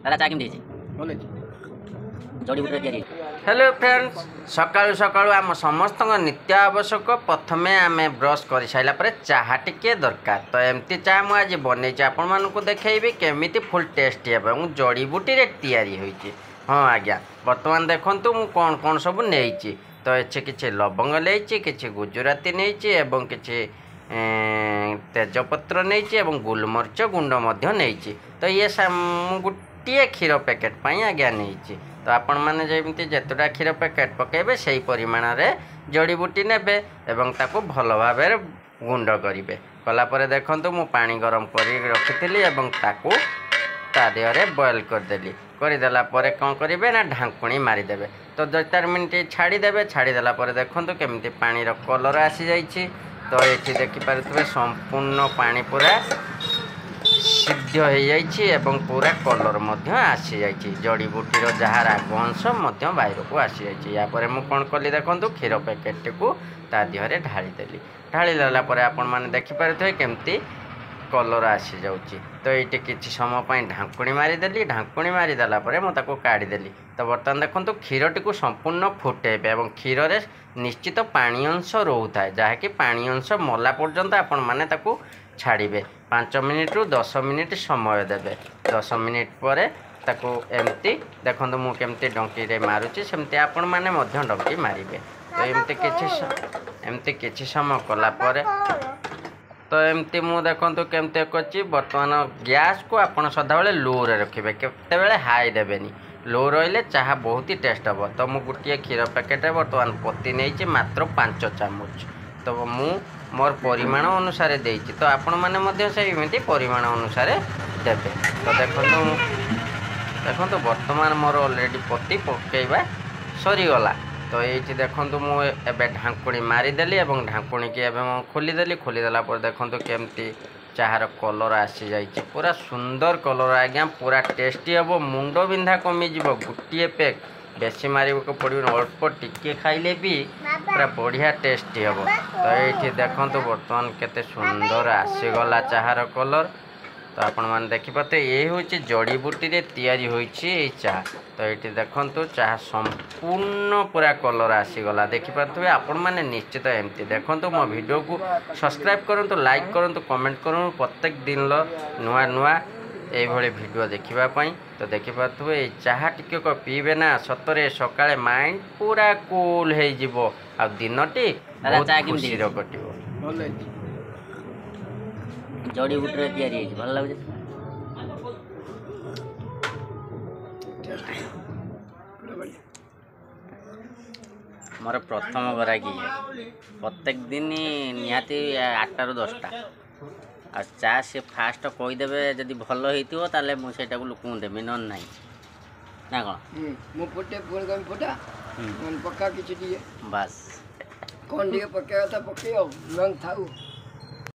दादा चा केमती जड़ी बुटी तैयारी हेलो फ्रेंड्स सकाळु सकाळु आम समस्त नित्य आवश्यक प्रथमे आम ब्रश कर सारापर चाहा टिके दरकार तो एमती चाह मुझे आज बनई आपण मानक देखी केमी फुल टेस्टी और जड़ी बुटी तैयारी होती। हाँ आज्ञा बर्तमान देखूँ मु कौन कौन सब नहीं तो ये किसी लवंग नहीं कि गुजराती नहीं कि तेजपत्र नहीं गोलमरीच गुंड नहीं तो ये गोटे क्षीर पैकेट पर आज्ञा नहीं तो आपण मैंने जमी जितेटा क्षीर पैकेट पकेबे से ही परिमाण में जड़ी बुटी ने ताको भल भाव गुंड करेंगे कलापर देखो मु पानी गरम कर रखी ताकू ता देहरे बॉयल करदेली करदेला कौन करेंगे ना ढांकुणी मारिदेवे तो 2-4 मिनट छाड़ीदेवे छाड़ीदेला देखो केमी पानी कलर आसी जाइए तो ये देखिपे संपूर्ण पानी पूरा सिद्ध हो जाइए पूरा कलर आसी जाइए जड़ी बुटीर जहाँ राग अंश बाहर को आसी जाइए यापर मुझे कौन कली देखो क्षीर पैकेट को ता देहरे ढालीदेली ढालीदेला आपण मैंने देखिपे केमती कलर आसी जाऊँगी तो ये किसी समय ढांकुणी मारिदेली ढांकुणी मारिदेला मुझे काढ़ीदेली तो बर्तमान देखो क्षीर टी संपूर्ण फुटेबे और क्षीर में निश्चित पानी अंश रोता है जहाँकि पानी अंश मला पर्यंत आपण मैंने छाड़े 5 मिनिट रु 10 मिनिट समय देवे 10 मिनिट पर ताको एमती देखो मुझे डंकी मारुची सेमती आपण मैंने डंकी मारे तो एमती किसी समय कलापर तो एमती मु देखो केमती करछि बर्तमान गैस को आपण सदाबले लो रे रखिबे केतेबेले हाई देबेनी लो रहिले चाह बहुत ही टेस्ट हम तो मु गोटे क्षीर पैकेट बर्तमान पति नहीं मात्र 5 चामच तो मु मोर परिमाण अनुसार देइछि तो आपण माने मध्य से एमती परिमाण अनुसार देबे तो देखो बर्तमान मोर ऑलरेडी पति पकेबा सरीगला तो ये देखो मुझे ढांकुणी मारिदेली और ढांकुणी की खोलीदेली खोलीदेला देखो केमती चाहार कलर आसी जाइए पूरा सुंदर कलर आज्ञा पूरा टेस्टी हम मुंड बिंधा कमिज गोटे पैक बेसी मारिक पड़ो अल्प टिके खाइले भी पूरा बढ़िया टेस्टी हम तो ये देखो बर्तमान केते सुंदर आसीगला चाहार कलर तो आपण मैंने देखिपे ये हूँ जड़ी बुटी तैयारी होती चाह तो ये देखो चाह संपूर्ण पूरा कलर आसीगला देखिपे आपण मैंने निश्चित एमती देखो मो वीडियो को सब्सक्राइब करूँ लाइक करूँ कमेंट करूँ प्रत्येक दिन नुआ नुआ ये वीडियो देखापी तो देखिपे ये चाह टिक पीबे ना सतरे सकाळे माइंड पूरा कूल हो दिनटी खुशी कट जड़ी बुटी तैयारी भल लगे मोर प्रथम गराकी प्रत्येक दिन निहाती 8 ରୁ 10टा आ चा से फास्ट कहीदेवे जदि भल होता मुझे लोक देवी न ना ना कौन पक्का किसी बस कौन पके पके था